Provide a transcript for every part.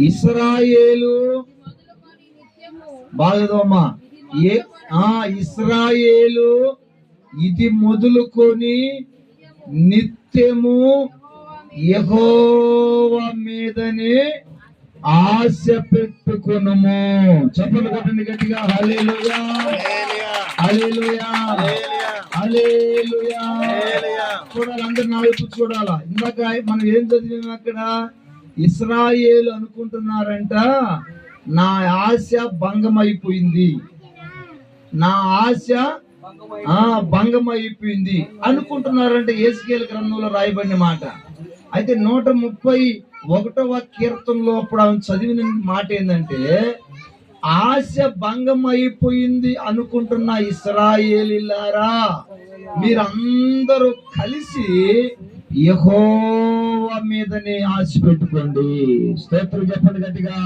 ఇశ్రాయేలు బాగదమ్మా ఇశ్రాయేలు ఇది మొదలుకొని నిత్యము యెహోవా మీదనే ఆశ పెట్టుకొనుము. చెప్పండి కొట్టండి గట్టిగా. హల్లెలూయా హల్లెలూయా హల్లెలూయా. చూడాలి, అందరు నా వైపు చూడాలా. ఇందాక మనం ఏం చదివాము అక్కడ? ఇశ్రాయేలు అనుకుంటున్నారంట, నా ఆశ భంగం అయిపోయింది, నా ఆశ భంగం అయిపోయింది అనుకుంటున్నారంటే యేసుకేలు గ్రంథంలో రాయబడిన మాట. అయితే 131వ కీర్తనలో అప్పుడు ఆమె చదివిన మాట ఏంటంటే, ఆశ భంగం అయిపోయింది అనుకుంటున్న ఇశ్రాయేలీయులారా, మీరందరూ కలిసి యెహోవా మీదనే ఆశ పెట్టుకోండి. స్తోత్రం చెప్పండి గట్టిగా,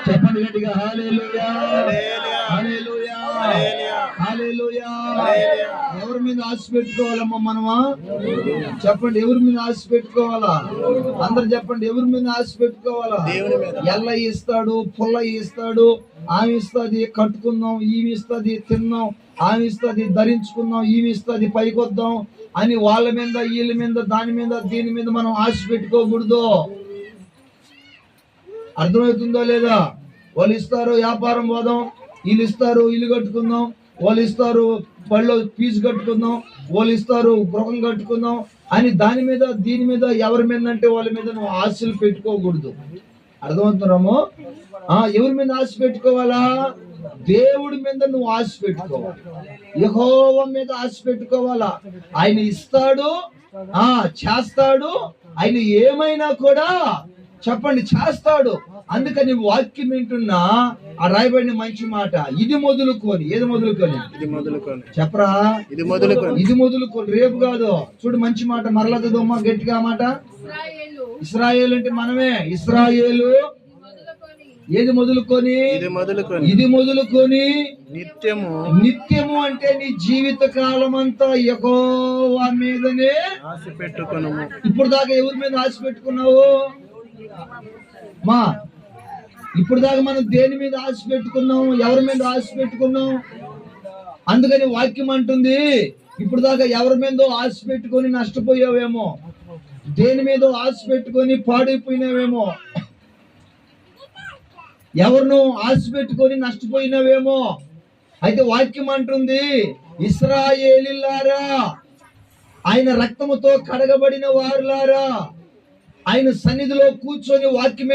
చెప్పండి గట్టిగా. హల్లెలూయా హల్లెలూయా హల్లెలూయా. ఎవరి మీద ఆశ పెట్టుకోవాలమ్మా మనమా? చెప్పండి, ఎవరి మీద ఆశ పెట్టుకోవాలా? అందరు చెప్పండి, ఎవరి మీద ఆశ పెట్టుకోవాలా? ఎల్ల ఇస్తాడు, పుల్ల ఇస్తాడు, ఆమె ఇస్తుంది కట్టుకుందాం, ఈమె ఇస్తుంది తిందాం, ఆమె ఇస్తుంది ధరించుకుందాం, ఈమె ఇస్తుంది పైకొద్దాం అని వాళ్ళ మీద వీళ్ళ మీద దాని మీద దీని మీద మనం ఆశ పెట్టుకోకూడదు. అర్థమవుతుందో లేదా? వాళ్ళు ఇస్తారు వ్యాపారం పోదాం, వీళ్ళు ఇస్తారు ఇల్లు కట్టుకుందాం, వాళ్ళు ఇస్తారు బడిలో ఫీజు కట్టుకుందాం, వాళ్ళు ఇస్తారు గృహం కట్టుకుందాం అని దాని మీద దీని మీద ఎవరి మీద అంటే వాళ్ళ మీద నువ్వు ఆశలు పెట్టుకోకూడదు. అర్థమవుతున్నామో? ఎవరి మీద ఆశ పెట్టుకోవాలా? దేవుడి మీద నువ్వు ఆశ పెట్టుకోవాలి, యెహోవా మీద ఆశ పెట్టుకోవాలా. ఆయన ఇస్తాడు, చేస్తాడు, ఆయన ఏమైనా కూడా చెప్పండి చేస్తాడు. అందుకని వాక్యం వింటున్నా ఆ రాయబడిన మంచి మాట, ఇది మొదలుకొని. ఏది మొదలుకొని? చెప్పరా, ఇది మొదలుకొని, రేపు కాదు. చూడు మంచి మాట, మరలా చదువుమా గట్టిగా మాట. ఇశ్రాయేలు అంటే మనమే. ఇశ్రాయేలు ఏది మొదలుకొని? ఇది మొదలుకొని నిత్యము అంటే నీ జీవిత కాలం అంతా యెహోవా మీదనే ఆశ పెట్టుకును. ఇప్పుడు దాకా ఎవరి మీద ఆశ పెట్టుకున్నావు మా? ఇప్పుడు దాకా మనం దేని మీద ఆశ పెట్టుకున్నాం? ఎవరి మీద ఆశ పెట్టుకున్నాం? అందుకని వాక్యం అంటుంది, ఇప్పుడు దాకా ఎవరి మీదో ఆశ పెట్టుకొని నష్టపోయావేమో, దేని మీదో ఆశ పెట్టుకొని పాడైపోయినావేమో, ఎవరినో ఆశ పెట్టుకొని నష్టపోయినావేమో. అయితే వాక్యం అంటుంది, ఇశ్రాయేలీయులారా, ఆయన రక్తముతో కడగబడిన వారులారా, ఆయన సన్నిధిలో కూర్చొని వాక్యం